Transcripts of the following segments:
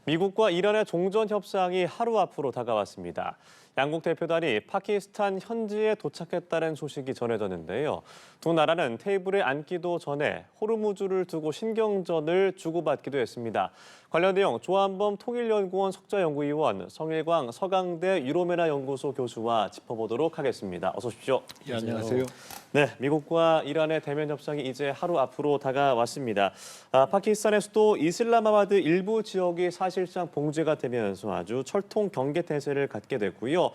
미국과 이란의 종전 협상이 하루 앞으로 다가왔습니다. 양국 대표단이 파키스탄 현지에 도착했다는 소식이 전해졌는데요. 두 나라는 테이블에 앉기도 전에 호르무즈를 두고 신경전을 주고받기도 했습니다. 관련 내용 조한범 통일연구원 석좌연구위원, 성일광 서강대 유로메나 연구소 교수와 짚어보도록 하겠습니다. 어서 오십시오. 예, 안녕하세요. 네, 미국과 이란의 대면 협상이 이제 하루 앞으로 다가왔습니다. 파키스탄의 수도 이슬라마바드 일부 지역이 사실상 봉쇄가 되면서 아주 철통 경계 태세를 갖게 됐고요.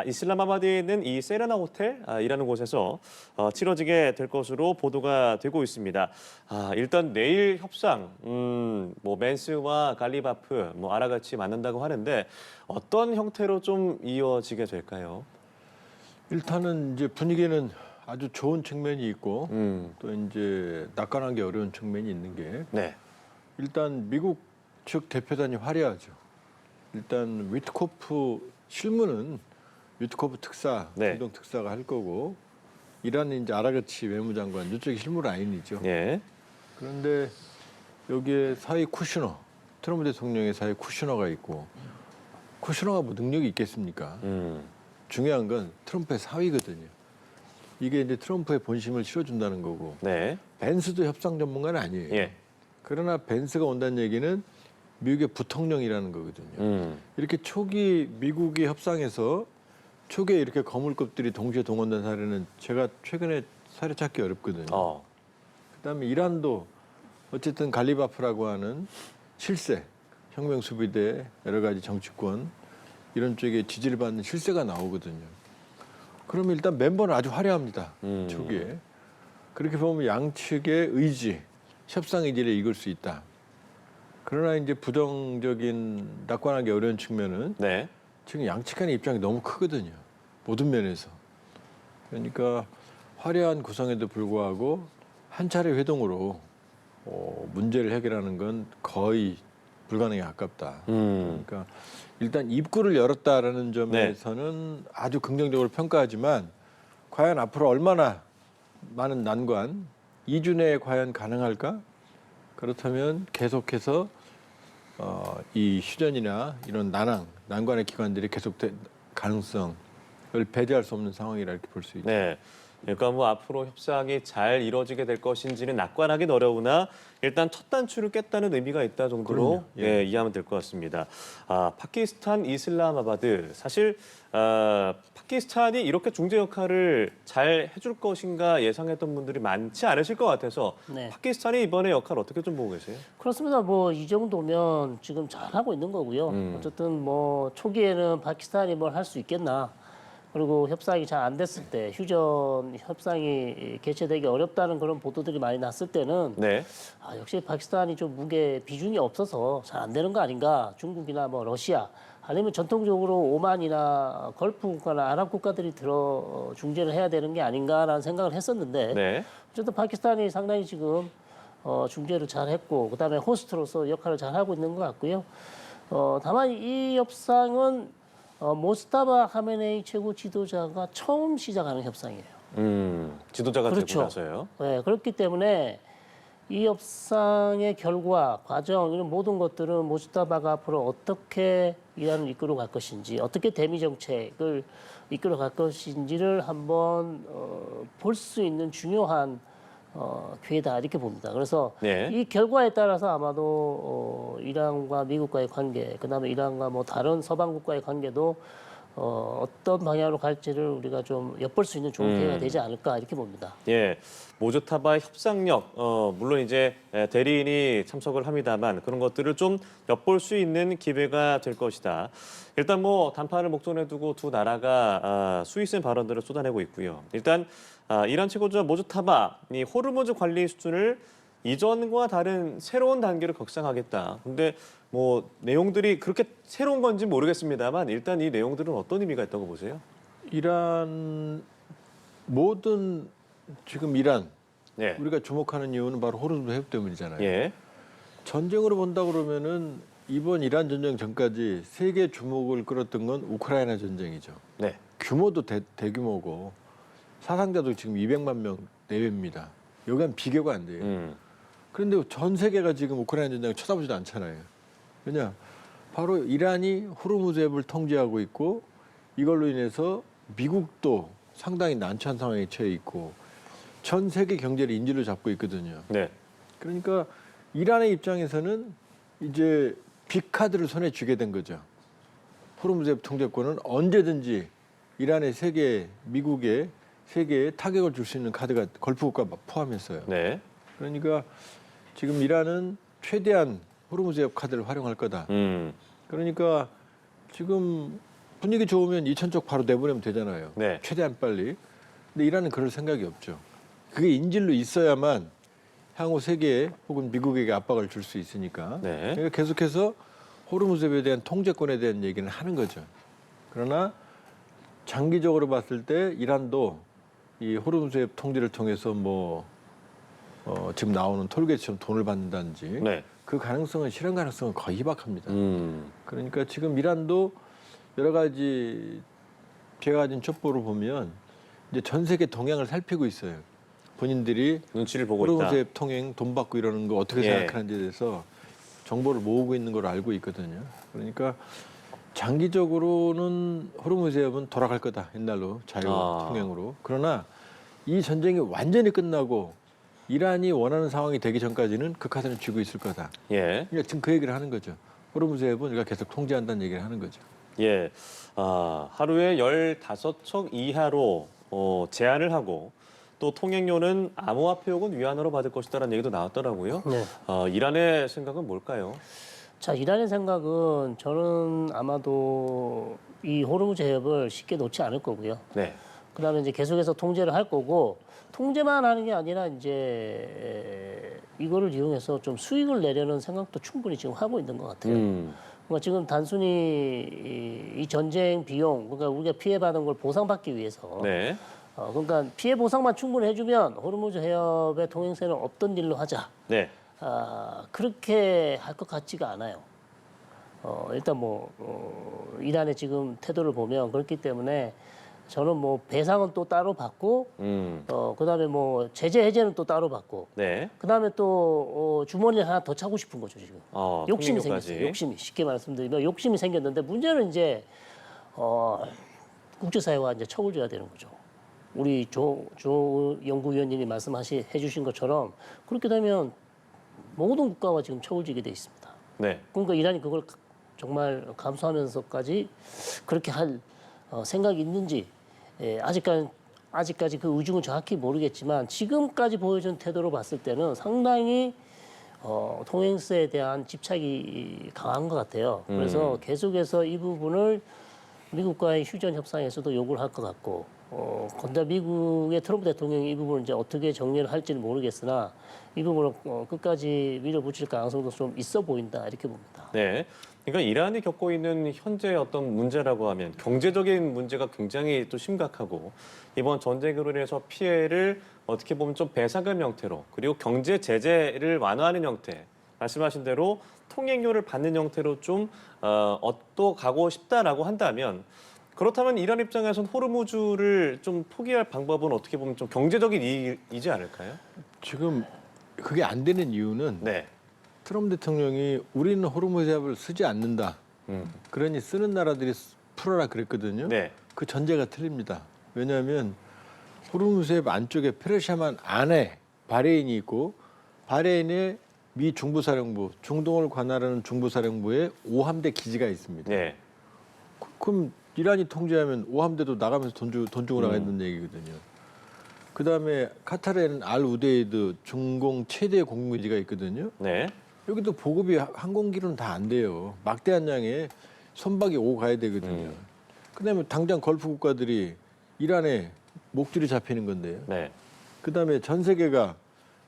이슬라마바드에 있는 이 세레나 호텔이라는 곳에서 치러지게 될 것으로 보도가 되고 있습니다. 일단 내일 협상, 맨스와 갈리바프, 아라같이 만난다고 하는데 어떤 형태로 좀 이어지게 될까요? 일단은 이제 분위기는 아주 좋은 측면이 있고 또 이제 낙관하기 어려운 측면이 있는 게 네. 일단 미국 측 대표단이 화려하죠. 일단 위트코프 실무는 위트코프 특사, 네. 중동 특사가 할 거고 이란은 이제 아라가치 외무장관 이쪽이 실무 라인이죠. 예. 그런데 여기에 사회 쿠셔너, 트럼프 대통령의 사회 쿠셔너가 있고 쿠셔너가 뭐 능력이 있겠습니까? 중요한 건 트럼프의 사위거든요. 이게 이제 트럼프의 본심을 실어준다는 거고. 네. 벤스도 협상 전문가는 아니에요. 예. 그러나 벤스가 온다는 얘기는 미국의 부통령이라는 거거든요. 이렇게 초기 미국이 협상에서 초기에 이렇게 거물급들이 동시에 동원된 사례는 제가 최근에 사례 찾기 어렵거든요. 그다음에 이란도 어쨌든 갈리바프라고 하는 실세, 혁명 수비대 여러 가지 정치권 이런 쪽에 지지를 받는 실세가 나오거든요. 그러면 일단 멤버는 아주 화려합니다. 초기에. 그렇게 보면 양측의 의지, 협상 의지를 이끌 수 있다. 그러나 이제 부정적인 낙관하기 어려운 측면은 네. 지금 양측 간의 입장이 너무 크거든요. 모든 면에서. 그러니까 화려한 구성에도 불구하고 한 차례 회동으로 문제를 해결하는 건 거의 불가능에 가깝다. 그러니까 일단 입구를 열었다라는 점에서는 아주 긍정적으로 평가하지만 과연 앞으로 얼마나 많은 난관, 2주 내에 과연 가능할까? 그렇다면 계속해서 이 휴전이나 이런 난관의 기관들이 계속될 가능성을 배제할 수 없는 상황이라 이렇게 볼 수 있죠. 네. 그러니까 앞으로 협상이 잘 이루어지게 될 것인지는 낙관하긴 어려우나 일단 첫 단추를 깼다는 의미가 있다 정도로 이해하면 될 것 같습니다. 파키스탄 이슬라마바드 사실 파키스탄이 이렇게 중재 역할을 잘 해줄 것인가 예상했던 분들이 많지 않으실 것 같아서 네. 파키스탄이 이번에 역할 어떻게 좀 보고 계세요? 그렇습니다. 이 정도면 지금 잘하고 있는 거고요. 어쨌든 초기에는 파키스탄이 뭘 할 수 있겠나. 그리고 협상이 잘 안 됐을 때 휴전 협상이 개최되기 어렵다는 그런 보도들이 많이 났을 때는 네. 역시 파키스탄이 좀 무게 비중이 없어서 잘 안 되는 거 아닌가. 중국이나 러시아 아니면 전통적으로 오만이나 걸프 국가나 아랍 국가들이 들어 중재를 해야 되는 게 아닌가라는 생각을 했었는데 네. 어쨌든 파키스탄이 상당히 지금 중재를 잘 했고 그다음에 호스트로서 역할을 잘 하고 있는 것 같고요. 다만 이 협상은 모스타바 하메네이 최고 지도자가 처음 시작하는 협상이에요. 지도자가 되고 그렇죠. 나서요. 네, 그렇기 때문에 이 협상의 결과, 과정 이런 모든 것들은 모스타바가 앞으로 어떻게 이란을 이끌어 갈 것인지, 어떻게 대미 정책을 이끌어 갈 것인지를 한번 볼 수 있는 중요한 기회다 이렇게 봅니다. 그래서 네. 이 결과에 따라서 아마도 이란과 미국과의 관계, 그다음에 이란과 다른 서방 국가의 관계도 어떤 방향으로 갈지를 우리가 좀 엿볼 수 있는 좋은 기회가 되지 않을까 이렇게 봅니다. 예, 모조타바 협상력, 물론 이제 대리인이 참석을 합니다만 그런 것들을 좀 엿볼 수 있는 기회가 될 것이다. 일단 단판을 목전에 두고 두 나라가 수위센 발언들을 쏟아내고 있고요. 일단 이란 최고주자 모조타바 이 호르무즈 관리 수준을 이전과 다른 새로운 단계를 격상하겠다. 근데 내용들이 그렇게 새로운 건지 모르겠습니다만 일단 이 내용들은 어떤 의미가 있다고 보세요? 이란 지금 이란 네. 우리가 주목하는 이유는 바로 호르무즈 해협 때문이잖아요. 예. 전쟁으로 본다 그러면은 이번 이란 전쟁 전까지 세계 주목을 끌었던 건 우크라이나 전쟁이죠. 네. 규모도 대규모고 사상자도 지금 200만 명 내외입니다. 여기는 비교가 안 돼요. 그런데 전 세계가 지금 우크라이나 전쟁을 쳐다보지도 않잖아요. 왜냐? 바로 이란이 호르무즈 앱을 통제하고 있고 이걸로 인해서 미국도 상당히 난처한 상황에 처해 있고 전 세계 경제를 인질로 잡고 있거든요. 네. 그러니까 이란의 입장에서는 이제 빅카드를 손에 쥐게 된 거죠. 호르무즈 앱 통제권은 언제든지 이란의 세계, 미국의 세계에 타격을 줄 수 있는 카드가 걸프 국가 포함했어요. 네. 그러니까 지금 이란은 최대한 호르무즈 앱 카드를 활용할 거다. 그러니까 지금 분위기 좋으면 2,000쪽 바로 내보내면 되잖아요. 네. 최대한 빨리. 근데 이란은 그럴 생각이 없죠. 그게 인질로 있어야만 향후 세계에 혹은 미국에게 압박을 줄 수 있으니까. 네. 그러니까 계속해서 호르무즈 앱에 대한 통제권에 대한 얘기는 하는 거죠. 그러나 장기적으로 봤을 때 이란도 이 호르무즈 앱 통제를 통해서 지금 나오는 톨게이트처럼 돈을 받는다든지 네. 그 가능성은 실현 가능성은 거의 희박합니다. 그러니까 지금 이란도 여러 가지 제가 가진 첩보를 보면 이제 전 세계 동향을 살피고 있어요. 본인들이 눈치를 보고 있다. 호르무즈 앱 통행 돈 받고 이러는 거 어떻게 예. 생각하는지에 대해서 정보를 모으고 있는 걸 알고 있거든요. 그러니까 장기적으로는 호르무즈 앱은 돌아갈 거다. 옛날로 자유 통행으로. 그러나 이 전쟁이 완전히 끝나고 이란이 원하는 상황이 되기 전까지는 그 카드는 쥐고 있을 거다. 예. 그러니까 지금 그 얘기를 하는 거죠. 호르무즈 앱은 우리가 계속 통제한다는 얘기를 하는 거죠. 예. 하루에 15척 이하로 제한을 하고 또 통행료는 암호화폐 혹은 위안으로 받을 것이다라는 얘기도 나왔더라고요. 네. 이란의 생각은 뭘까요? 자, 이란의 생각은 저는 아마도 이 호르무즈 해협을 쉽게 놓지 않을 거고요. 네. 그다음에 이제 계속해서 통제를 할 거고 통제만 하는 게 아니라 이제 이거를 이용해서 좀 수익을 내려는 생각도 충분히 지금 하고 있는 것 같아요. 그러니까 지금 단순히 이 전쟁 비용, 그러니까 우리가 피해받은 걸 보상받기 위해서, 네. 그러니까 피해 보상만 충분히 해주면 호르무즈 해협의 통행세는 없던 일로 하자. 네. 그렇게 할 것 같지가 않아요. 일단 이란의 지금 태도를 보면 그렇기 때문에 저는 배상은 또 따로 받고, 그다음에 제재 해제는 또 따로 받고, 네. 그다음에 또 주머니를 하나 더 차고 싶은 거죠 지금. 욕심이 통행료까지. 생겼어요. 욕심이 쉽게 말씀드리면 욕심이 생겼는데 문제는 이제 국제사회가 이제 척을 줘야 되는 거죠. 우리 조 연구위원님이 해주신 것처럼 그렇게 되면 모든 국가와 지금 척을 지게 돼 있습니다. 네. 그러니까 이란이 그걸 정말 감수하면서까지 그렇게 할 생각이 있는지 아직까지 그 의중은 정확히 모르겠지만 지금까지 보여준 태도로 봤을 때는 상당히 통행세에 대한 집착이 강한 것 같아요. 그래서 계속해서 이 부분을 미국과의 휴전 협상에서도 요구를 할 것 같고, 건대 미국의 트럼프 대통령이 이 부분을 이제 어떻게 정리를 할지는 모르겠으나 이 부분을 끝까지 밀어붙일 가능성도 좀 있어 보인다 이렇게 봅니다. 네. 그러니까 이란이 겪고 있는 현재 어떤 문제라고 하면 경제적인 문제가 굉장히 또 심각하고 이번 전쟁으로 인해서 피해를 어떻게 보면 좀 배상금 형태로 그리고 경제 제재를 완화하는 형태 말씀하신 대로 통행료를 받는 형태로 좀 얻어가고 싶다라고 한다면 그렇다면 이란 입장에서는 호르무즈를 좀 포기할 방법은 어떻게 보면 좀 경제적인 이익이지 않을까요? 지금 그게 안 되는 이유는 네. 트럼프 대통령이 우리는 호르무즈 앱을 쓰지 않는다. 그러니 쓰는 나라들이 풀어라 그랬거든요. 네. 그 전제가 틀립니다. 왜냐하면 호르무즈 앱 안쪽에 페르시아만 안에 바레인이 있고 바레인에 미 중부사령부, 중동을 관할하는 중부사령부에 5함대 기지가 있습니다. 네. 그럼 이란이 통제하면 5함대도 나가면서 돈 주고 나가는 얘기거든요. 그다음에 카타르에는 알 우데이드 중공 최대 공군기지가 있거든요. 네. 여기도 보급이 항공기로는 다 안 돼요. 막대한 양의 선박이 오고 가야 되거든요. 그다음에 당장 걸프 국가들이 이란에 목줄이 잡히는 건데요. 네. 그다음에 전 세계가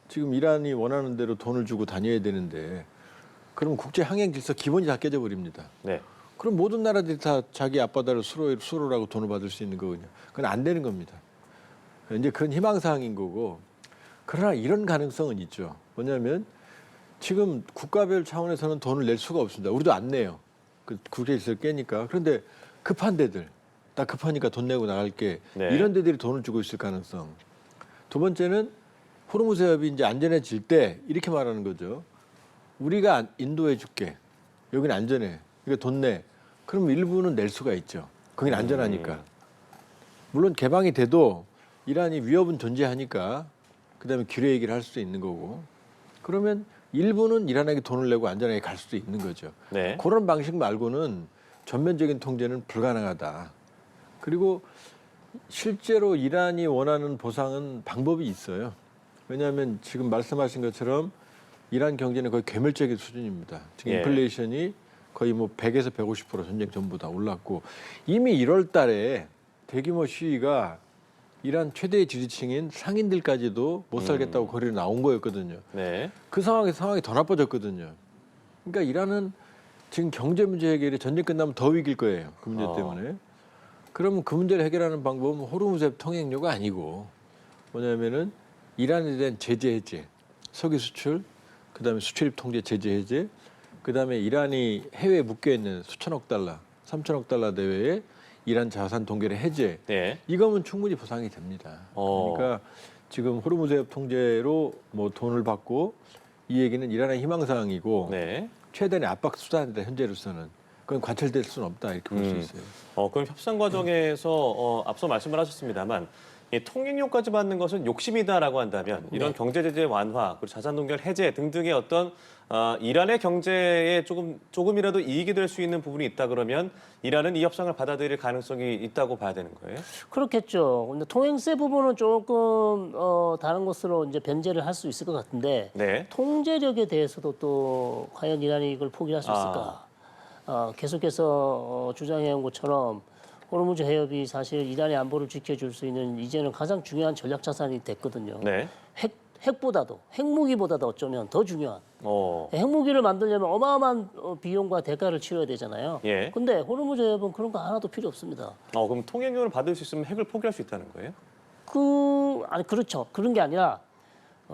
지금 이란이 원하는 대로 돈을 주고 다녀야 되는데 그러면 국제 항행 질서 기본이 다 깨져 버립니다. 네. 그럼 모든 나라들이 다 자기 앞바다를 수로라고 돈을 받을 수 있는 거거든요. 그건 안 되는 겁니다. 이제 그런 희망사항인 거고. 그러나 이런 가능성은 있죠. 뭐냐면 지금 국가별 차원에서는 돈을 낼 수가 없습니다. 우리도 안 내요. 그 국제 질서를 깨니까. 그런데 급한 데들, 나 급하니까 돈 내고 나갈게. 네. 이런 데들이 돈을 주고 있을 가능성. 두 번째는 호르무즈 해협이 이제 안전해질 때 이렇게 말하는 거죠. 우리가 인도해 줄게. 여기는 안전해. 그러니까 돈 내. 그럼 일부는 낼 수가 있죠. 거긴 안전하니까. 물론 개방이 돼도 이란이 위협은 존재하니까 그다음에 기뢰 얘기를 할 수도 있는 거고. 그러면 일부는 이란에게 돈을 내고 안전하게 갈 수도 있는 거죠. 네. 그런 방식 말고는 전면적인 통제는 불가능하다. 그리고 실제로 이란이 원하는 보상은 방법이 있어요. 왜냐하면 지금 말씀하신 것처럼 이란 경제는 거의 괴멸적인 수준입니다. 지금 예. 인플레이션이 거의 뭐 100에서 150% 전쟁 전부 다 올랐고 이미 1월 달에 대규모 시위가 이란 최대의 지지층인 상인들까지도 못 살겠다고 거리로 나온 거였거든요. 네. 그 상황에서 상황이 더 나빠졌거든요. 그러니까 이란은 지금 경제 문제 해결이 전쟁 끝나면 더 위기일 거예요. 그 문제 때문에. 그러면 그 문제를 해결하는 방법은 호르무즈 통행료가 아니고 뭐냐면은 이란에 대한 제재 해제, 석유 수출, 그다음에 수출입 통제 제재 해제, 그다음에 이란이 해외에 묶여 있는 수천억 달러, 3천억 달러 대외에 이란 자산 동결의 해제. 네. 이거면 충분히 보상이 됩니다. 그러니까 지금 호르무즈 해협 통제로 뭐 돈을 받고 이 얘기는 이란의 희망사항이고 네. 최대한의 압박 수단이다 현재로서는. 그건 관철될 수는 없다 이렇게 볼 수 있어요. 그럼 협상 과정에서 앞서 말씀을 하셨습니다,만 이 통행료까지 받는 것은 욕심이다라고 한다면 이런 경제 제재 완화, 그리고 자산 동결 해제 등등의 어떤 이란의 경제에 조금이라도 이익이 될 수 있는 부분이 있다 그러면 이란은 이 협상을 받아들일 가능성이 있다고 봐야 되는 거예요? 그렇겠죠. 근데 통행세 부분은 조금 다른 것으로 이제 변제를 할 수 있을 것 같은데 네. 통제력에 대해서도 또 과연 이란이 이걸 포기할 수 있을까? 계속해서 주장해온 것처럼 호르무즈 해협이 사실 이란의 안보를 지켜줄 수 있는 이제는 가장 중요한 전략 자산이 됐거든요. 네. 핵보다도 핵무기보다도 어쩌면 더 중요한. 핵무기를 만들려면 어마어마한 비용과 대가를 치러야 되잖아요. 예. 근데 호르무즈 해협은 그런 거 하나도 필요 없습니다. 그럼 통행료를 받을 수 있으면 핵을 포기할 수 있다는 거예요? 아니 그렇죠. 그런 게 아니라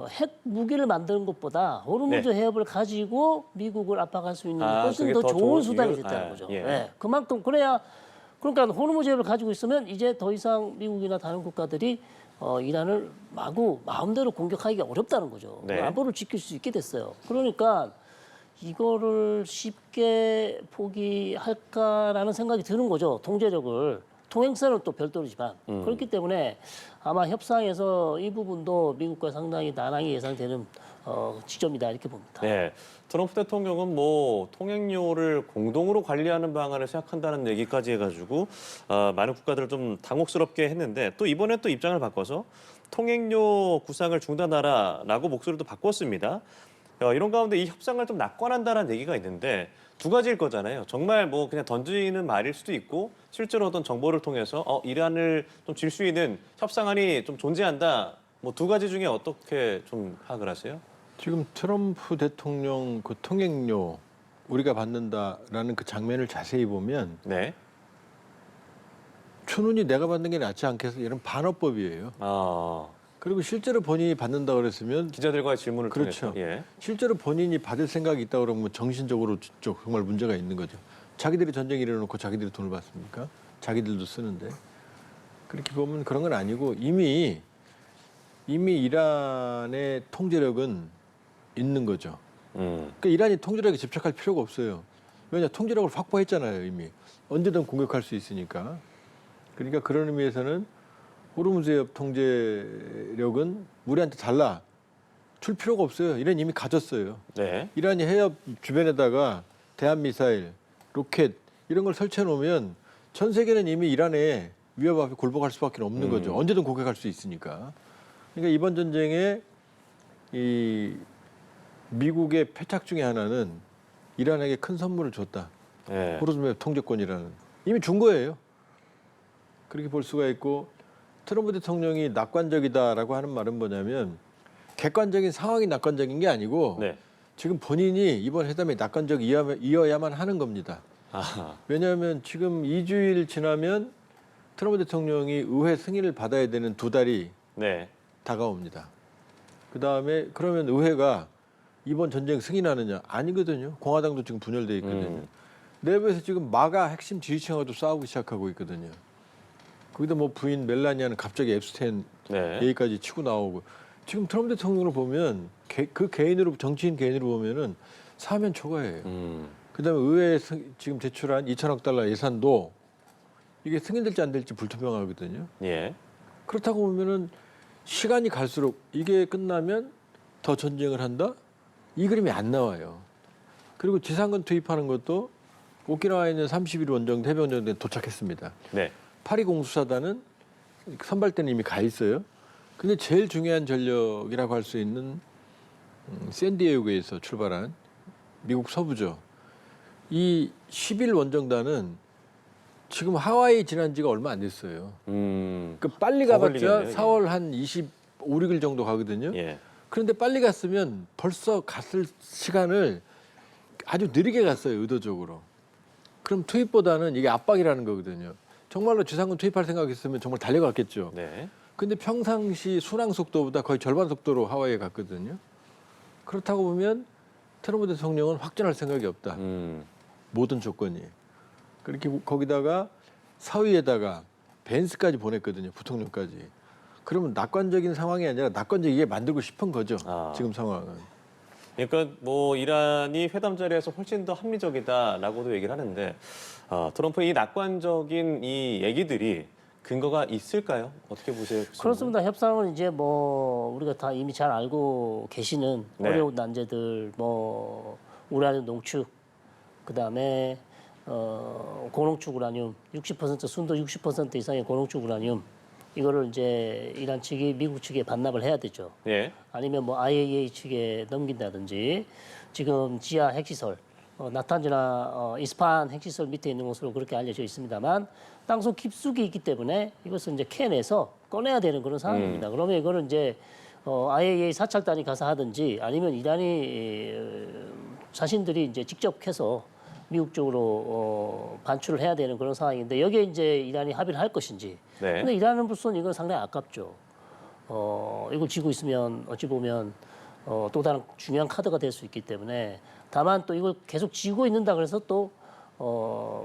핵 무기를 만드는 것보다 호르무즈 해협을 가지고 미국을 압박할 수 있는 훨씬 그게 더 더 좋은 좋은 수단이 이유? 됐다는 거죠. 예. 네, 그만큼 그래야 그러니까 호르무즈 해협을 가지고 있으면 이제 더 이상 미국이나 다른 국가들이 이란을 마음대로 공격하기가 어렵다는 거죠. 네. 안보를 지킬 수 있게 됐어요. 그러니까 이거를 쉽게 포기할까라는 생각이 드는 거죠. 통제력을. 통행세는 또 별도로지만 그렇기 때문에 아마 협상에서 이 부분도 미국과 상당히 난항이 예상되는 지점이다 이렇게 봅니다. 네. 트럼프 대통령은 뭐 통행료를 공동으로 관리하는 방안을 생각한다는 얘기까지 해가지고 많은 국가들을 좀 당혹스럽게 했는데 또 이번에 또 입장을 바꿔서 통행료 구상을 중단하라라고 목소리도 바꿨습니다. 이런 가운데 이 협상을 좀 낙관한다는 얘기가 있는데 두 가지일 거잖아요. 정말 뭐 그냥 던지는 말일 수도 있고 실제로 어떤 정보를 통해서 이란을 좀 질 수 있는 협상안이 좀 존재한다. 뭐 두 가지 중에 어떻게 좀 파악을 하세요? 지금 트럼프 대통령 그 통행료 우리가 받는다라는 그 장면을 자세히 보면 네. 추눈이 내가 받는 게 낫지 않겠어 이런 반어법이에요. 그리고 실제로 본인이 받는다 그랬으면 기자들과의 질문을 그렇죠. 통해서. 예. 실제로 본인이 받을 생각이 있다 그러면 정신적으로 정말 문제가 있는 거죠. 자기들이 전쟁 일어놓고 자기들이 돈을 받습니까? 자기들도 쓰는데. 그렇게 보면 그런 건 아니고 이미 이란의 통제력은 있는 거죠. 그러니까 이란이 통제력에 집착할 필요가 없어요. 왜냐 통제력을 확보했잖아요 이미. 언제든 공격할 수 있으니까. 그러니까 그런 의미에서는 호르무즈 해협 통제력은 우리한테 달라. 줄 필요가 없어요. 이란 이미 가졌어요. 네. 이란이 해협 주변에다가 대한미사일, 로켓 이런 걸 설치해 놓으면 전 세계는 이미 이란의 위협 앞에 굴복할 수밖에 없는 거죠. 언제든 공격할 수 있으니까. 그러니까 이번 전쟁에 이 미국의 패착 중에 하나는 이란에게 큰 선물을 줬다. 네. 호르무즈 해협 통제권이라는. 이미 준 거예요. 그렇게 볼 수가 있고 트럼프 대통령이 낙관적이다라고 하는 말은 뭐냐면 객관적인 상황이 낙관적인 게 아니고 네. 지금 본인이 이번 회담에 낙관적이어야만 하는 겁니다. 왜냐하면 지금 2주일 지나면 트럼프 대통령이 의회 승인을 받아야 되는 2달이 네. 다가옵니다. 그다음에 그러면 의회가 이번 전쟁 승인하느냐? 아니거든요. 공화당도 지금 분열돼 있거든요. 내부에서 지금 마가 핵심 지지층하고도 싸우고 시작하고 있거든요. 거기다 뭐 부인 멜라니아는 갑자기 앱스테인 네. 얘기까지 치고 나오고 지금 트럼프 대통령을 보면 그 개인으로 정치인 개인으로 보면은 사면 초과예요. 그다음에 의회에 지금 제출한 2천억 달러 예산도 이게 승인될지 안 될지 불투명하거든요. 예. 그렇다고 보면은 시간이 갈수록 이게 끝나면 더 전쟁을 한다? 이 그림이 안 나와요. 그리고 지상군 투입하는 것도 오키나와에 있는 31 원정대 해병정대 도착했습니다. 네. 8.2 공수사단은 선발대는 이미 가 있어요. 근데 제일 중요한 전력이라고 할 수 있는 샌디에이고에서 출발한 미국 서부죠. 이 11 원정단은 지금 하와이 지난 지가 얼마 안 됐어요. 그 빨리 더 가봤자 걸리겠네요. 4월 한 25, 6일 정도 가거든요. 예. 그런데 빨리 갔으면 벌써 갔을 시간을 아주 느리게 갔어요, 의도적으로. 그럼 투입보다는 이게 압박이라는 거거든요. 정말로 지상군 투입할 생각했으면 정말 달려갔겠죠. 네. 근데 평상시 순항 속도보다 거의 절반 속도로 하와이에 갔거든요. 그렇다고 보면 트럼프 대통령은 확전할 생각이 없다. 모든 조건이. 그렇게 거기다가 사위에다가 벤스까지 보냈거든요. 부통령까지. 그러면 낙관적인 상황이 아니라 낙관적이게 만들고 싶은 거죠. 지금 상황은. 그러니까 뭐 이란이 회담 자리에서 훨씬 더 합리적이다라고도 얘기를 하는데 트럼프의 이 낙관적인 이 얘기들이 근거가 있을까요? 어떻게 보세요? 교수님? 그렇습니다. 협상은 이제 뭐 우리가 다 이미 잘 알고 계시는 네. 어려운 난제들, 뭐 우라늄 농축, 그다음에 고농축 우라늄 60% 순도 60% 이상의 고농축 우라늄 이거를 이제 이란 측이 미국 측에 반납을 해야 되죠. 예. 아니면 뭐 IAEA 측에 넘긴다든지 지금 지하 핵시설 나탄즈나 이스파한 핵시설 밑에 있는 것으로 그렇게 알려져 있습니다만 땅속 깊숙이 있기 때문에 이것을 이제 캐내서 꺼내야 되는 그런 상황입니다. 그러면 이거는 이제 IAEA 사찰단이 가서 하든지 아니면 이란이 자신들이 이제 직접 해서 미국 쪽으로 반출을 해야 되는 그런 상황인데 여기에 이제 이란이 합의를 할 것인지. 네. 근데 이란으로서는 이건 상당히 아깝죠. 이걸 쥐고 있으면 어찌 보면 또 다른 중요한 카드가 될 수 있기 때문에 다만 또 이걸 계속 쥐고 있는다 그래서 또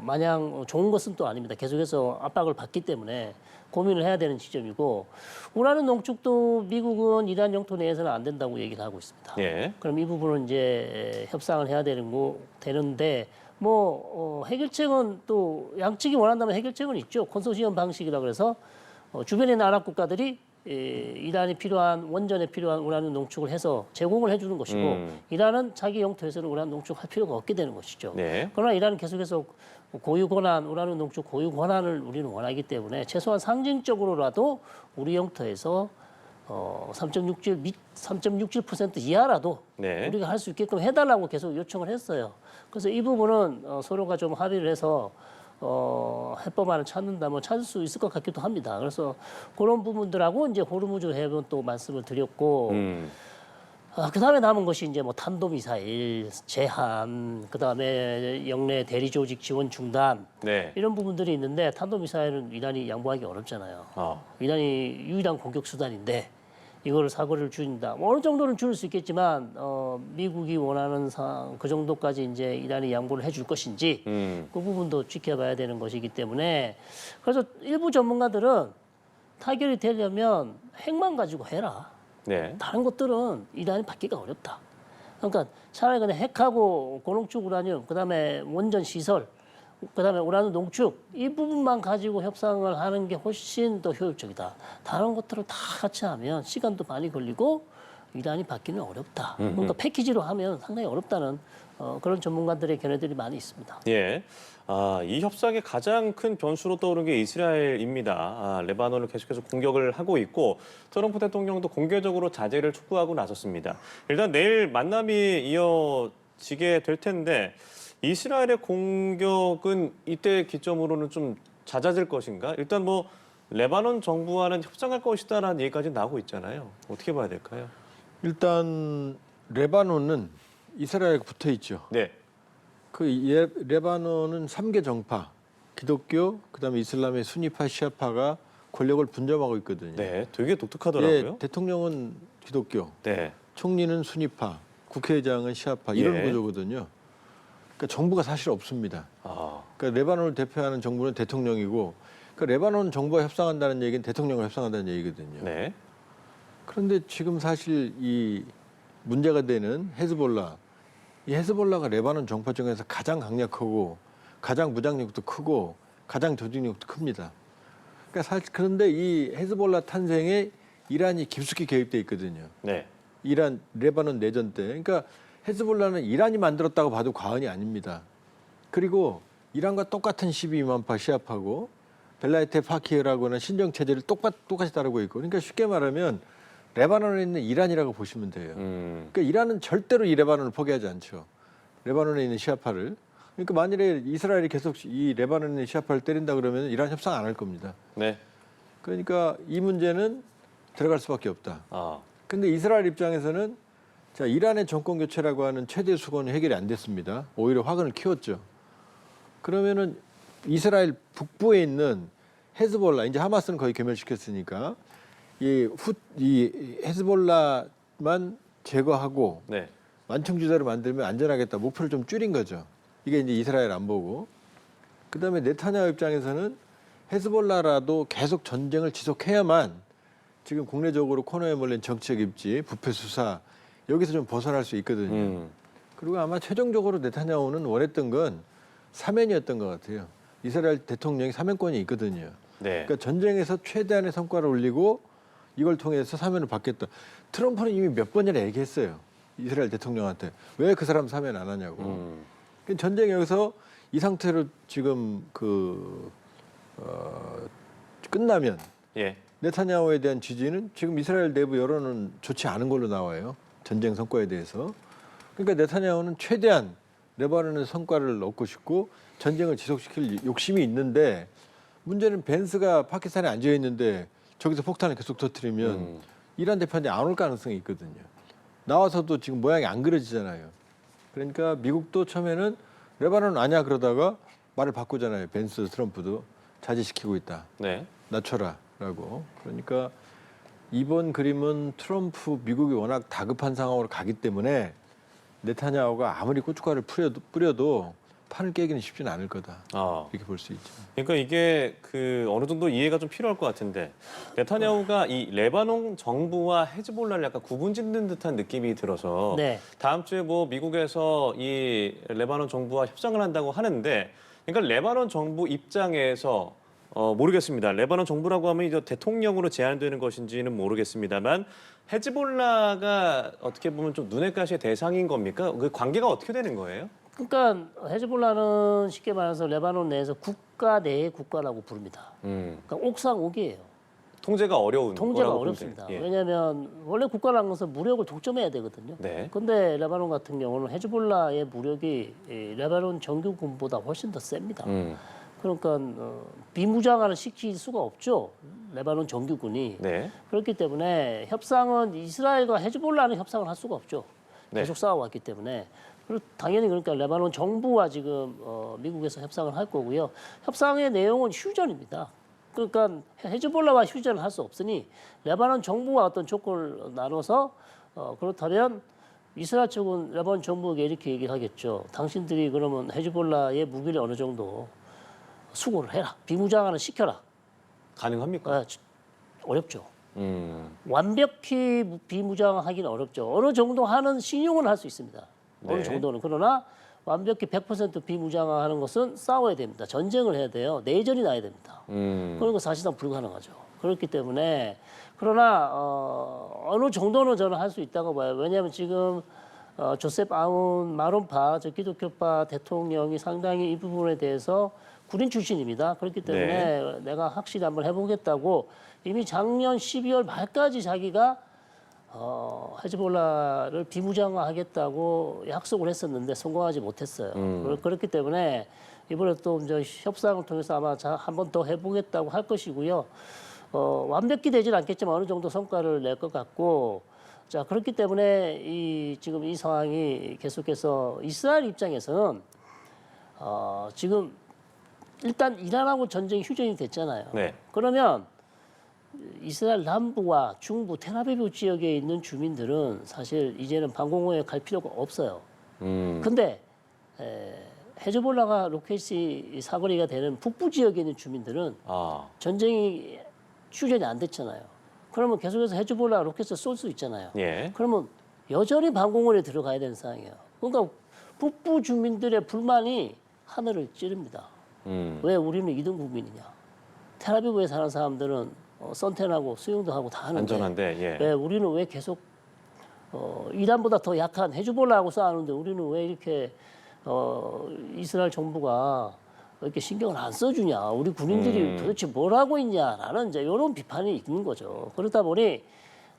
마냥 좋은 것은 또 아닙니다. 계속해서 압박을 받기 때문에 고민을 해야 되는 지점이고 우라늄 농축도 미국은 이란 영토 내에서는 안 된다고 얘기를 하고 있습니다. 예. 그럼 이 부분은 이제 협상을 해야 되는데 뭐 해결책은 또 양측이 원한다면 해결책은 있죠. 콘소시엄 방식이라 그래서 주변에 있는 아랍 국가들이 이란이 필요한 원전에 필요한 우라늄 농축을 해서 제공을 해주는 것이고 이란은 자기 영토에서는 우라늄 농축할 필요가 없게 되는 것이죠. 네. 그러나 이란은 계속해서 고유 권한, 우라늄 농축 고유 권한을 우리는 원하기 때문에 최소한 상징적으로라도 우리 영토에서 3.67% 이하라도 네. 우리가 할 수 있게끔 해달라고 계속 요청을 했어요. 그래서 이 부분은 서로가 좀 합의를 해서 해법안을 찾는다면 찾을 수 있을 것 같기도 합니다. 그래서 그런 부분들하고 이제 호르무즈 해협은 또 말씀을 드렸고 그 다음에 남은 것이 이제 뭐 탄도미사일 제한, 그 다음에 영내 대리 조직 지원 중단 네. 이런 부분들이 있는데 탄도미사일은 이란이 양보하기 어렵잖아요. 이란이 유일한 공격 수단인데 이거를 사고를 줄인다. 뭐 어느 정도는 줄일 수 있겠지만 미국이 원하는 그 정도까지 이제 이란이 양보를 해줄 것인지 그 부분도 지켜봐야 되는 것이기 때문에 그래서 일부 전문가들은 타결이 되려면 핵만 가지고 해라. 네. 다른 것들은 이란이 받기가 어렵다. 그러니까 차라리 그냥 핵하고 고농축 우라늄, 그다음에 원전 시설, 그다음에 우라늄 농축 이 부분만 가지고 협상을 하는 게 훨씬 더 효율적이다. 다른 것들을 다 같이 하면 시간도 많이 걸리고 이란이 받기는 어렵다. 그러니까 패키지로 하면 상당히 어렵다는 그런 전문가들의 견해들이 많이 있습니다. 예. 이 협상의 가장 큰 변수로 떠오른 게 이스라엘입니다. 레바논을 계속해서 공격을 하고 있고 트럼프 대통령도 공개적으로 자제를 촉구하고 나섰습니다. 일단 내일 만남이 이어지게 될 텐데 이스라엘의 공격은 이때 기점으로는 좀 잦아질 것인가? 일단 뭐 레바논 정부와는 협상할 것이다라는 얘기까지 나오고 있잖아요. 어떻게 봐야 될까요? 일단 레바논은 이스라엘에 붙어 있죠. 네. 레바논은 3개 정파, 기독교, 그다음에 이슬람의 순위파, 시아파가 권력을 분점하고 있거든요. 네, 되게 독특하더라고요. 예, 대통령은 기독교, 네. 총리는 순위파, 국회의장은 시아파 이런 예. 구조거든요. 그러니까 정부가 사실 없습니다. 그러니까 레바논을 대표하는 정부는 대통령이고, 그러니까 레바논 정부와 협상한다는 얘기는 대통령과 협상한다는 얘기거든요. 네. 그런데 지금 사실 이 문제가 되는 헤즈볼라 이 헤즈볼라가 레바논 정파 중에서 가장 강력하고 가장 무장력도 크고 가장 조직력도 큽니다. 그러니까 그런데 이 헤즈볼라 탄생에 이란이 깊숙이 개입돼 있거든요. 네. 이란 레바논 내전 때. 그러니까 헤즈볼라는 이란이 만들었다고 봐도 과언이 아닙니다. 그리고 이란과 똑같은 12만파 시아파고 벨라이테 파키라고 하는 신정 체제를 똑같이 따르고 있고, 그러니까 쉽게 말하면 레바논에 있는 이란이라고 보시면 돼요. 그러니까 이란은 절대로 이 레바논을 포기하지 않죠. 레바논에 있는 시아파를. 그러니까 만일에 이스라엘이 계속 이 레바논에 있는 시아파를 때린다 그러면 이란 협상 안 할 겁니다. 네. 그러니까 이 문제는 들어갈 수밖에 없다. 아. 근데 이스라엘 입장에서는 자, 이란의 정권 교체라고 하는 최대 수건은 해결이 안 됐습니다. 오히려 화근을 키웠죠. 그러면은 이스라엘 북부에 있는 헤즈볼라, 이제 하마스는 거의 괴멸시켰으니까 이 헤즈볼라만 제거하고 네. 완충지대로 만들면 안전하겠다. 목표를 좀 줄인 거죠. 이게 이제 이스라엘 안 보고. 그다음에 네타냐후 입장에서는 헤즈볼라라도 계속 전쟁을 지속해야만 지금 국내적으로 코너에 몰린 정치적 입지, 부패 수사 여기서 좀 벗어날 수 있거든요. 그리고 아마 최종적으로 네타냐후는 원했던 건 사면이었던 것 같아요. 이스라엘 대통령이 사면권이 있거든요. 네. 그러니까 전쟁에서 최대한의 성과를 올리고 이걸 통해서 사면을 받겠다. 트럼프는 이미 몇 번이나 얘기했어요. 이스라엘 대통령한테 왜 그 사람 사면 안 하냐고. 전쟁 여기서 이 상태로 지금 끝나면 예. 네타냐후에 대한 지지는 지금 이스라엘 내부 여론은 좋지 않은 걸로 나와요. 전쟁 성과에 대해서. 그러니까 네타냐후는 최대한 레바논의 성과를 얻고 싶고 전쟁을 지속시킬 욕심이 있는데 문제는 벤스가 파키스탄에 앉아 있는데 저기서 폭탄을 계속 터뜨리면 이란 대표한테 안 올 가능성이 있거든요. 나와서도 지금 모양이 안 그려지잖아요. 그러니까 미국도 처음에는 레바논 아니야 그러다가 말을 바꾸잖아요. 벤스 트럼프도 자제시키고 있다. 네. 낮춰라라고. 그러니까 이번 그림은 트럼프 미국이 워낙 다급한 상황으로 가기 때문에 네타냐후가 아무리 고춧가루를 뿌려도 판을 깨기는 쉽지는 않을 거다. 아. 이렇게 볼 수 있죠. 그러니까 이게 어느 정도 이해가 좀 필요할 것 같은데 네타냐후가 이 레바논 정부와 헤즈볼라를 약간 구분짓는 듯한 느낌이 들어서 네. 다음 주에 미국에서 이 레바논 정부와 협상을 한다고 하는데 그러니까 레바논 정부 입장에서 모르겠습니다. 레바논 정부라고 하면 이제 대통령으로 제한되는 것인지는 모르겠습니다만 헤즈볼라가 어떻게 보면 좀 눈의 가시의 대상인 겁니까? 그 관계가 어떻게 되는 거예요? 그러니까 헤즈볼라는 쉽게 말해서 레바논 내에서 국가 내의 국가라고 부릅니다. 그러니까 옥상옥이에요. 통제가 어려운 통제가 거라고 어렵습니다. 보면 돼요. 예. 왜냐하면 원래 국가라는 것은 무력을 독점해야 되거든요. 네. 근데 레바논 같은 경우는 헤즈볼라의 무력이 레바논 정규군보다 훨씬 더 셉니다. 그러니까 비무장화를 시킬 수가 없죠. 레바논 정규군이. 네. 그렇기 때문에 협상은 이스라엘과 헤즈볼라는 협상을 할 수가 없죠. 네. 계속 싸워왔기 때문에. 그리고 당연히 그러니까 레바논 정부와 지금 미국에서 협상을 할 거고요. 협상의 내용은 휴전입니다. 그러니까 헤즈볼라와 휴전을 할 수 없으니 레바논 정부와 어떤 조건을 나눠서 그렇다면 이스라엘 측은 레바논 정부에게 이렇게 얘기를 하겠죠. 당신들이 그러면 헤즈볼라의 무기를 어느 정도 수고를 해라. 비무장화를 시켜라. 가능합니까? 어렵죠. 완벽히 완벽히 비무장하기는 어렵죠. 어느 정도 하는 신용은 할 수 있습니다. 어느 네. 정도는. 그러나 완벽히 100% 비무장화하는 것은 싸워야 됩니다. 전쟁을 해야 돼요. 내전이 나야 됩니다. 그런 거 사실상 불가능하죠. 그렇기 때문에 그러나 어느 정도는 저는 할 수 있다고 봐요. 왜냐하면 지금 조셉 아운 마론파, 저 기독교파 대통령이 상당히 이 부분에 대해서 군인 출신입니다. 그렇기 때문에 내가 확실히 한번 해보겠다고 이미 작년 12월 말까지 자기가 헤즈볼라를 비무장화하겠다고 약속을 했었는데 성공하지 못했어요. 그렇기 때문에 이번에 또 이제 협상을 통해서 아마 한 번 더 해보겠다고 할 것이고요. 완벽히 되진 않겠지만 어느 정도 성과를 낼 것 같고, 자 그렇기 때문에 지금 이 상황이 계속해서 이스라엘 입장에서는 지금 일단 이란하고 전쟁이 휴전이 됐잖아요. 네. 그러면 이스라엘 남부와 중부 텔아비브 지역에 있는 주민들은 사실 이제는 방공호에 갈 필요가 없어요. 근데 헤즈볼라가 로켓이 사거리가 되는 북부 지역에 있는 주민들은 전쟁이 휴전이 안 됐잖아요. 그러면 계속해서 헤즈볼라 로켓을 쏠 수 있잖아요. 예. 그러면 여전히 방공호에 들어가야 되는 상황이에요. 그러니까 북부 주민들의 불만이 하늘을 찌릅니다. 왜 우리는 2등 국민이냐? 텔아비브에 사는 사람들은 선탠하고 수영도 하고 다 하는데 안전한데 예. 왜 우리는 왜 계속 이란보다 더 약한 헤즈볼라하고 싸우는데 우리는 왜 이렇게 이스라엘 정부가 이렇게 신경을 안 써주냐? 우리 군인들이 도대체 뭘 하고 있냐라는 이제 이런 비판이 있는 거죠. 그러다 보니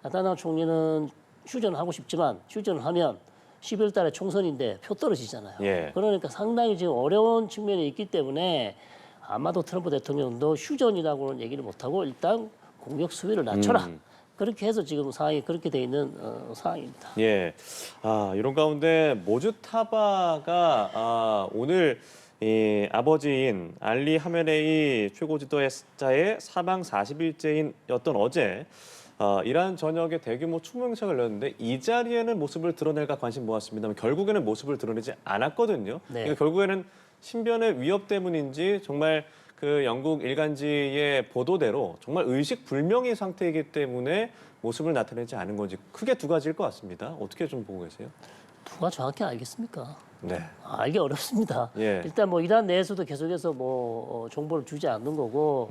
나타나 총리는 휴전을 하고 싶지만 휴전을 하면 12월 달에 총선인데 표 떨어지잖아요. 예. 그러니까 상당히 지금 어려운 측면이 있기 때문에 아마도 트럼프 대통령도 휴전이라고는 얘기를 못하고 일단 공격 수위를 낮춰라. 그렇게 해서 지금 상황이 그렇게 돼 있는 상황입니다. 예. 이런 가운데 모주타바가 오늘 이 아버지인 알리 하메네이 최고 지도자의 사망 40일째인 어제 이란 전역에 대규모 추모 행사를 열었는데 이 자리에는 모습을 드러낼까 관심 모았습니다만 결국에는 모습을 드러내지 않았거든요. 네. 그러니까 결국에는 신변의 위협 때문인지 정말 그 영국 일간지의 보도대로 정말 의식불명의 상태이기 때문에 모습을 나타내지 않은 건지 크게 두 가지일 것 같습니다. 어떻게 좀 보고 계세요? 누가 정확히 알겠습니까? 네. 알기 어렵습니다. 예. 일단 뭐 이란 내에서도 계속해서 정보를 주지 않는 거고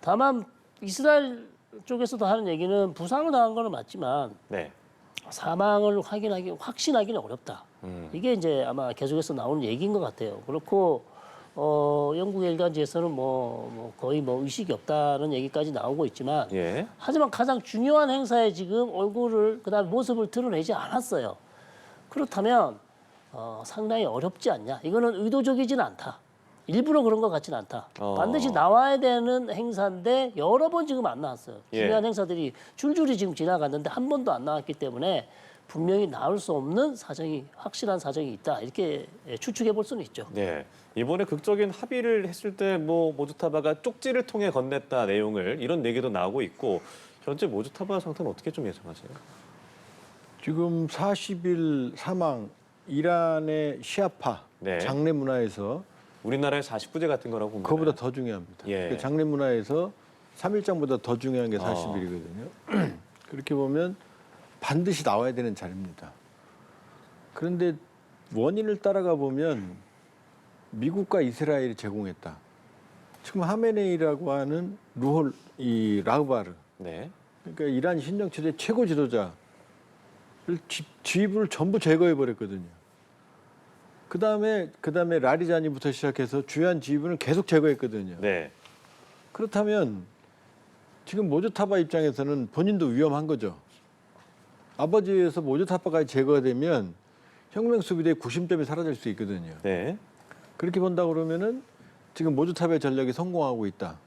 다만 이스라엘 쪽에서도 하는 얘기는 부상을 당한 거는 맞지만 네. 사망을 확신하기는 어렵다. 이게 이제 아마 계속해서 나오는 얘기인 것 같아요. 그렇고 영국 일간지에서는 거의 의식이 없다는 얘기까지 나오고 있지만 예. 하지만 가장 중요한 행사에 지금 얼굴을 그다음 모습을 드러내지 않았어요. 그렇다면 상당히 어렵지 않냐? 이거는 의도적이지는 않다. 일부러 그런 것 같지는 않다. 반드시 나와야 되는 행사인데 여러 번 지금 안 나왔어요. 예. 중요한 행사들이 줄줄이 지금 지나갔는데 한 번도 안 나왔기 때문에 분명히 나올 수 없는 확실한 사정이 있다. 이렇게 추측해 볼 수는 있죠. 네. 이번에 극적인 합의를 했을 때 모주타바가 쪽지를 통해 건넸다 내용을 이런 얘기도 나오고 있고 현재 모주타바 상태는 어떻게 좀 예상하세요? 지금 40일 사망 이란의 시아파 네. 장례 문화에서 우리나라의 49제 같은 거라고 봅니다. 그거보다 더 중요합니다. 예. 그 장례 문화에서 3일장보다 더 중요한 게 40일이거든요. 그렇게 보면 반드시 나와야 되는 자리입니다. 그런데 원인을 따라가 보면 미국과 이스라엘이 제공했다. 지금 하메네이라고 하는 라흐바르, 네. 그러니까 이란 신정체제 최고 지도자를 지휘부를 전부 제거해 버렸거든요. 그다음에 라리자니부터 시작해서 주요한 지휘부는 계속 제거했거든요. 네. 그렇다면 지금 모주타바 입장에서는 본인도 위험한 거죠. 아버지에서 모주타바까지 제거가 되면 혁명 수비대의 구심점이 사라질 수 있거든요. 네. 그렇게 본다 그러면은 지금 모주타바의 전략이 성공하고 있다.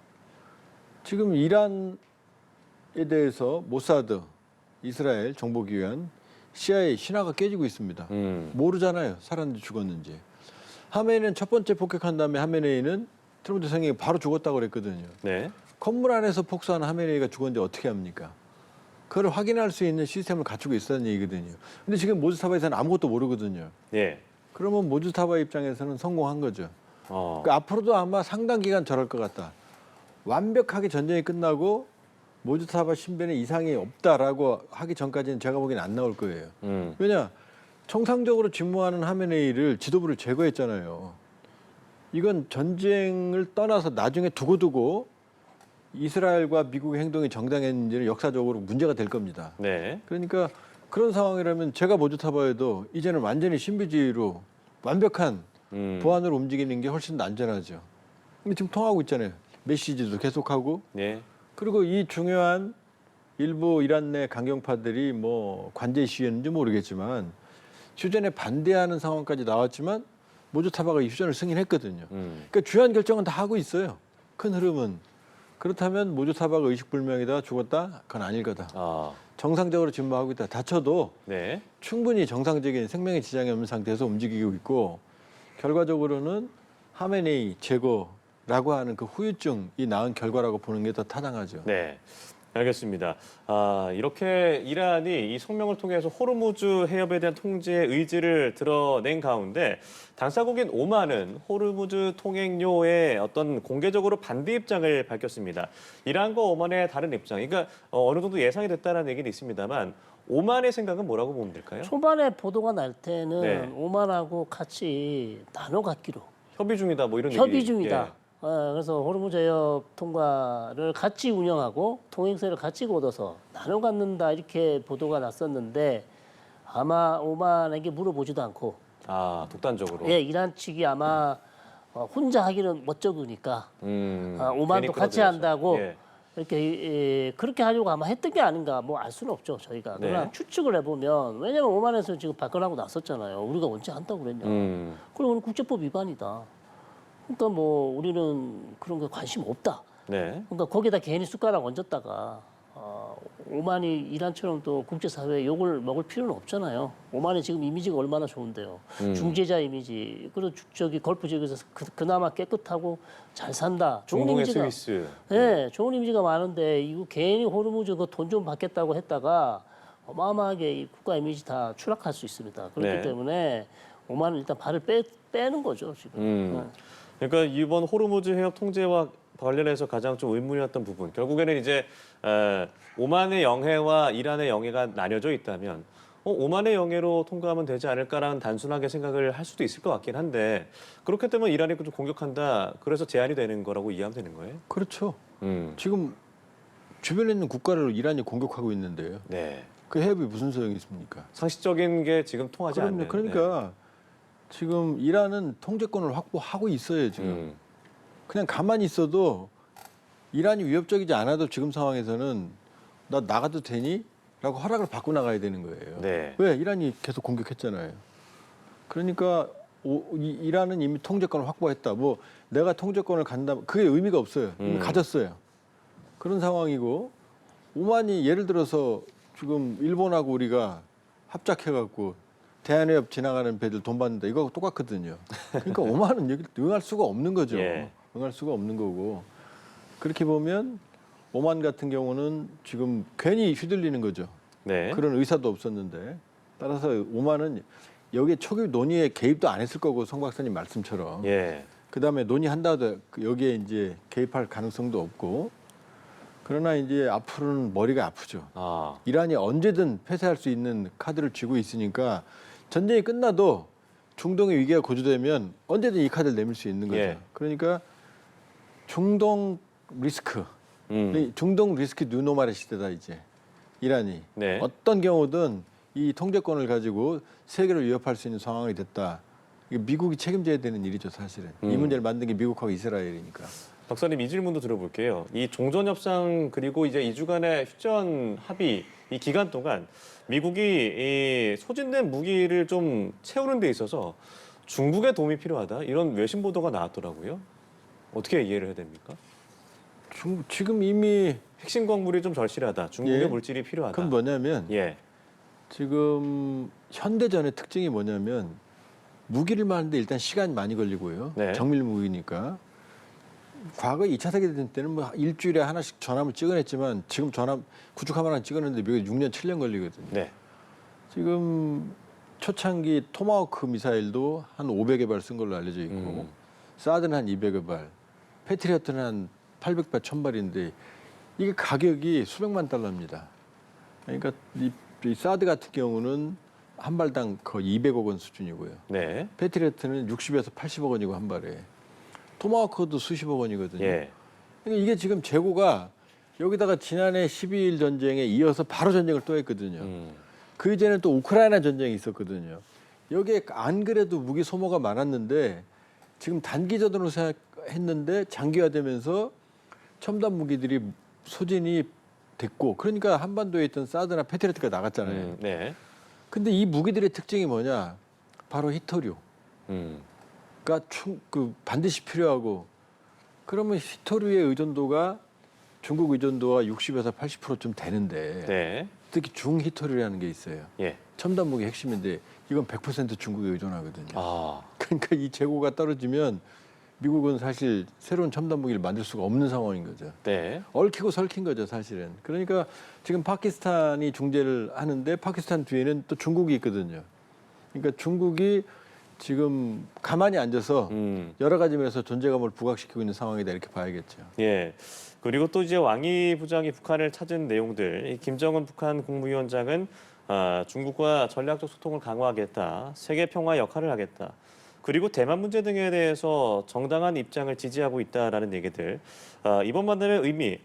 지금 이란에 대해서 모사드, 이스라엘 정보기관, CIA 신화가 깨지고 있습니다. 모르잖아요. 사람들이 죽었는지. 하메네이는 첫 번째 폭격한 다음에 하메네이는 트럼프 대통령이 바로 죽었다고 그랬거든요. 네. 건물 안에서 폭사한 하메네이가 죽었는데 어떻게 합니까? 그걸 확인할 수 있는 시스템을 갖추고 있었다는 얘기거든요. 근데 지금 모주타바에서는 아무것도 모르거든요. 예. 그러면 모주타바 입장에서는 성공한 거죠. 어. 그러니까 앞으로도 아마 상당 기간 저럴 것 같다. 완벽하게 전쟁이 끝나고 모주타바 신변에 이상이 없다라고 하기 전까지는 제가 보기엔 안 나올 거예요. 왜냐? 정상적으로 직무하는 하메네이를 지도부를 제거했잖아요. 이건 전쟁을 떠나서 나중에 두고두고 이스라엘과 미국의 행동이 정당했는지는 역사적으로 문제가 될 겁니다. 네. 그러니까 그런 상황이라면 제가 모주타바에도 이제는 완전히 신비주의로 완벽한 보안으로 움직이는 게 훨씬 더 안전하죠. 근데 지금 통하고 있잖아요. 메시지도 계속하고. 네. 그리고 이 중요한 일부 이란 내 강경파들이 관제 시위했는지 모르겠지만 휴전에 반대하는 상황까지 나왔지만 모주타바가 이 휴전을 승인했거든요. 그러니까 주요한 결정은 다 하고 있어요. 큰 흐름은. 그렇다면 모주타바가 의식불명이다 죽었다? 그건 아닐 거다. 정상적으로 직무하고 있다. 다쳐도 네. 충분히 정상적인 생명의 지장이 없는 상태에서 움직이고 있고 결과적으로는 하메네이 제거라고 하는 그 후유증이 낳은 결과라고 보는 게 더 타당하죠. 네. 알겠습니다. 이렇게 이란이 이 성명을 통해서 호르무즈 해협에 대한 통제의 의지를 드러낸 가운데 당사국인 오만은 호르무즈 통행료에 공개적으로 반대 입장을 밝혔습니다. 이란과 오만의 다른 입장, 그러니까 어느 정도 예상이 됐다는 얘기는 있습니다만 오만의 생각은 뭐라고 보면 될까요? 초반에 보도가 날 때는 네. 오만하고 같이 나눠 갖기로 협의 중이다 뭐 이런 협의 얘기. 중이다. 예. 그래서 호르무즈 해협 통과를 같이 운영하고 통행세를 같이 걷어서 나눠 갖는다 이렇게 보도가 났었는데 아마 오만에게 물어보지도 않고 아, 독단적으로. 예, 이란 측이 아마 혼자 하기는 멋쩍으니까 오만도 괜히 같이 끌어들여서. 한다고 예. 이렇게 그렇게 하려고 아마 했던 게 아닌가 뭐 알 수는 없죠 저희가. 그러나 네. 추측을 해보면 왜냐면 오만에서 지금 발끈하고 나섰잖아요. 우리가 언제 한다고 그랬냐. 그리고 국제법 위반이다. 그러니까 뭐 우리는 그런 거 관심 없다. 네. 그러니까 거기다 괜히 숟가락 얹었다가 오만이 이란처럼 또 국제사회에 욕을 먹을 필요는 없잖아요. 오만이 지금 이미지가 얼마나 좋은데요. 중재자 이미지, 그리고 저기 걸프 지역에서 그나마 깨끗하고 잘 산다. 좋은 중동의 이미지가, 스위스. 네, 좋은 이미지가 많은데 이거 괜히 호르무즈 그 돈 좀 받겠다고 했다가 어마어마하게 이 국가 이미지 다 추락할 수 있습니다. 그렇기 네. 때문에 오만은 일단 발을 빼는 거죠 지금. 그러니까 이번 호르무즈 해협 통제와 관련해서 가장 좀 의문이었던 부분, 결국에는 이제 오만의 영해와 이란의 영해가 나뉘어져 있다면 오만의 영해로 통과하면 되지 않을까라는 단순하게 생각을 할 수도 있을 것 같긴 한데 그렇게 되면 이란이 좀 공격한다, 그래서 제한이 되는 거라고 이해하면 되는 거예요? 그렇죠. 지금 주변에 있는 국가를 이란이 공격하고 있는데요. 네. 그 해협이 무슨 소용이 있습니까? 상식적인 게 지금 통하지 그럼요. 않는. 그러니까 지금 이란은 통제권을 확보하고 있어요. 지금 그냥 가만히 있어도 이란이 위협적이지 않아도 지금 상황에서는 나 나가도 되니? 라고 허락을 받고 나가야 되는 거예요. 네. 왜? 이란이 계속 공격했잖아요. 그러니까 이란은 이미 통제권을 확보했다. 뭐 내가 통제권을 간다. 그게 의미가 없어요. 이미 가졌어요. 그런 상황이고 오만이 예를 들어서 지금 일본하고 우리가 합작해갖고 대한해협 지나가는 배들 돈 받는다. 이거 똑같거든요. 그러니까 오만은 여기 응할 수가 없는 거죠. 예. 응할 수가 없는 거고. 그렇게 보면 오만 같은 경우는 지금 괜히 휘둘리는 거죠. 네. 그런 의사도 없었는데. 따라서 오만은 여기에 초기 논의에 개입도 안 했을 거고 성 박사님 말씀처럼. 예. 그다음에 논의한다 하더라도 여기에 이제 개입할 가능성도 없고. 그러나 이제 앞으로는 머리가 아프죠. 아. 이란이 언제든 폐쇄할 수 있는 카드를 쥐고 있으니까 전쟁이 끝나도 중동의 위기가 고조되면 언제든 이 카드를 내밀 수 있는 거죠. 예. 그러니까 중동 리스크, 중동 리스크 뉴노말의 시대다 이제 이란이 네. 어떤 경우든 이 통제권을 가지고 세계를 위협할 수 있는 상황이 됐다. 이게 미국이 책임져야 되는 일이죠, 사실은. 이 문제를 만든 게 미국하고 이스라엘이니까. 박사님, 이 질문도 들어볼게요. 이 종전협상 그리고 이제 2주간의 휴전 합의 이 기간 동안 미국이 이 소진된 무기를 좀 채우는 데 있어서 중국의 도움이 필요하다, 이런 외신 보도가 나왔더라고요. 어떻게 이해를 해야 됩니까? 지금 이미 핵심 광물이 좀 절실하다, 중국의 예. 물질이 필요하다. 그건 뭐냐면 예. 지금 현대전의 특징이 뭐냐면 무기를 만드는데 일단 시간이 많이 걸리고요. 네. 정밀 무기니까. 과거 2차 세계대전 때는 뭐 일주일에 하나씩 전함을 찍어냈지만 지금 전함 구축함 하나 찍어냈는데 미국이 6년, 7년 걸리거든요. 네. 지금 초창기 토마호크 미사일도 한 500여 발 쓴 걸로 알려져 있고 사드는 한 200여 발, 패트리어트는 한 800발, 1000발인데 이게 가격이 수백만 달러입니다. 그러니까 이 사드 같은 경우는 한 발당 거의 200억 원 수준이고요. 네. 패트리어트는 60에서 80억 원이고 한 발에. 토마호크도 수십억 원이거든요. 예. 그러니까 이게 지금 재고가 여기다가 지난해 12일 전쟁에 이어서 바로 전쟁을 또 했거든요. 그 이전에 또 우크라이나 전쟁이 있었거든요. 여기에 안 그래도 무기 소모가 많았는데 지금 단기전으로 생각했는데 장기화되면서 첨단 무기들이 소진이 됐고 그러니까 한반도에 있던 사드나 패트리어트가 나갔잖아요. 네. 근데 이 무기들의 특징이 뭐냐? 바로 히토류. 가 반드시 필요하고 그러면 히토류의 의존도가 중국 의존도가 60에서 80%좀 되는데 네. 특히 중히토류라는 게 있어요. 예. 첨단 무기 핵심인데 이건 100% 중국에 의존하거든요. 아. 그러니까 이 재고가 떨어지면 미국은 사실 새로운 첨단 무기를 만들 수가 없는 상황인 거죠. 네. 얽히고 설킨 거죠, 사실은. 그러니까 지금 파키스탄이 중재를 하는데 파키스탄 뒤에는 또 중국이 있거든요. 그러니까 중국이 지금 가만히 앉아서 여러 가지 면에서 존재감을 부각시키고 있는 상황이다 이렇게 봐야겠죠. 예. 그리고 또 이제 왕이 부장이 북한을 찾은 내용들, 이 김정은 북한 국무위원장은 중국과 전략적 소통을 강화하겠다, 세계 평화 역할을 하겠다. 그리고 대만 문제 등에 대해서 정당한 입장을 지지하고 있다라는 얘기들. 이번 만남의 의미,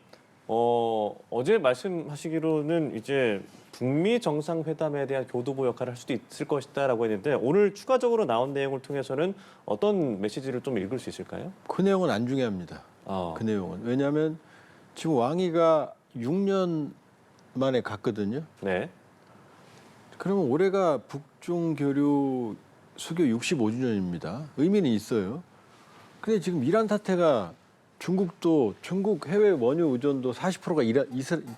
어제 말씀하시기로는 이제 북미 정상회담에 대한 교두보 역할을 할 수도 있을 것이다라고 했는데 오늘 추가적으로 나온 내용을 통해서는 어떤 메시지를 좀 읽을 수 있을까요? 그 내용은 안 중요합니다. 그 내용은. 왜냐하면 지금 왕이가 6년 만에 갔거든요. 네. 그러면 올해가 북중 교류 수교 65주년입니다. 의미는 있어요. 근데 지금 이란 사태가 중국 해외 원유 의존도 40%가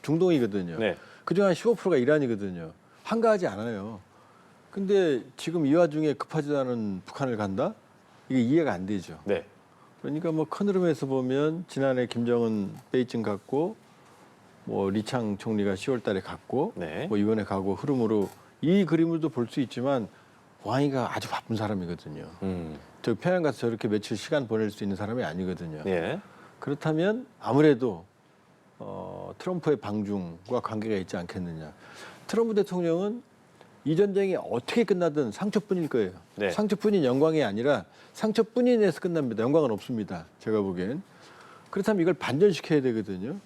중동이거든요. 네. 그중 한 15%가 이란이거든요. 한가하지 않아요. 근데 지금 이 와중에 급하지도 않은 북한을 간다? 이게 이해가 안 되죠. 네. 그러니까 뭐 큰 흐름에서 보면 지난해 김정은 베이징 갔고 뭐 리창 총리가 10월 달에 갔고 네. 뭐 이번에 가고 흐름으로 이 그림을도 볼 수 있지만 왕이가 아주 바쁜 사람이거든요. 저 평양 가서 저렇게 며칠 시간 보낼 수 있는 사람이 아니거든요. 예. 그렇다면 아무래도 트럼프의 방중과 관계가 있지 않겠느냐. 트럼프 대통령은 이 전쟁이 어떻게 끝나든 상처뿐일 거예요. 네. 상처뿐인 영광이 아니라 상처뿐인에서 끝납니다. 영광은 없습니다. 제가 보기엔. 그렇다면 이걸 반전시켜야 되거든요.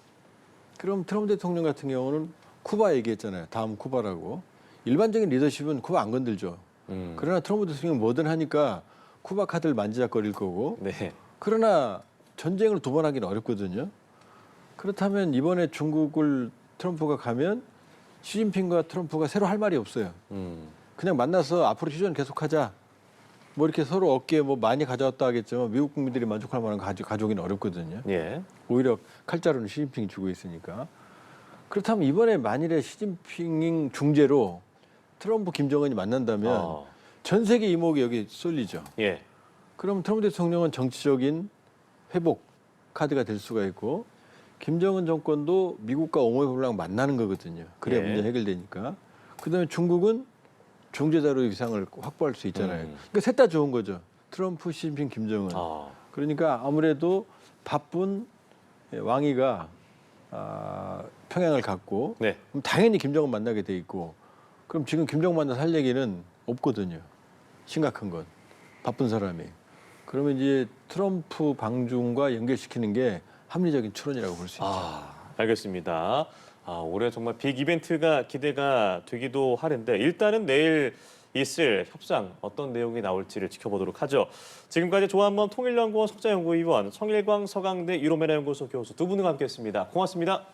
그럼 트럼프 대통령 같은 경우는 쿠바 얘기했잖아요. 다음 쿠바라고. 일반적인 리더십은 쿠바 안 건들죠. 그러나 트럼프 대통령이 뭐든 하니까 쿠바 카드를 만지작거릴 거고. 네. 그러나 전쟁을 두 번 하기는 어렵거든요. 그렇다면 이번에 중국을 트럼프가 가면 시진핑과 트럼프가 새로 할 말이 없어요. 그냥 만나서 앞으로 휴전 계속하자. 뭐 이렇게 서로 어깨에 뭐 많이 가져왔다 하겠지만 미국 국민들이 만족할 만한 가져오기는 어렵거든요. 예. 오히려 칼자루는 시진핑이 주고 있으니까. 그렇다면 이번에 만일에 시진핑 중재로 트럼프 김정은이 만난다면 전 세계 이목이 여기 쏠리죠. 예. 그럼 트럼프 대통령은 정치적인 회복 카드가 될 수가 있고 김정은 정권도 미국과 오모이불랑 만나는 거거든요. 그래야 예. 문제 해결되니까. 그다음에 중국은 중재자로 위상을 확보할 수 있잖아요. 그러니까 셋 다 좋은 거죠. 트럼프, 시진핑, 김정은. 그러니까 아무래도 바쁜 왕이가 평양을 갔고 네. 그럼 당연히 김정은 만나게 돼 있고 그럼 지금 김정은 만나서 할 얘기는 없거든요. 심각한 건. 바쁜 사람이. 그러면 이제 트럼프 방중과 연결시키는 게 합리적인 추론이라고 볼 수 있죠. 알겠습니다. 올해 정말 빅 이벤트가 기대가 되기도 하는데 일단은 내일 있을 협상 어떤 내용이 나올지를 지켜보도록 하죠. 지금까지 조한범 통일연구원 석좌연구위원, 성일광 서강대 유로메나 연구소 교수 두 분과 함께했습니다. 고맙습니다.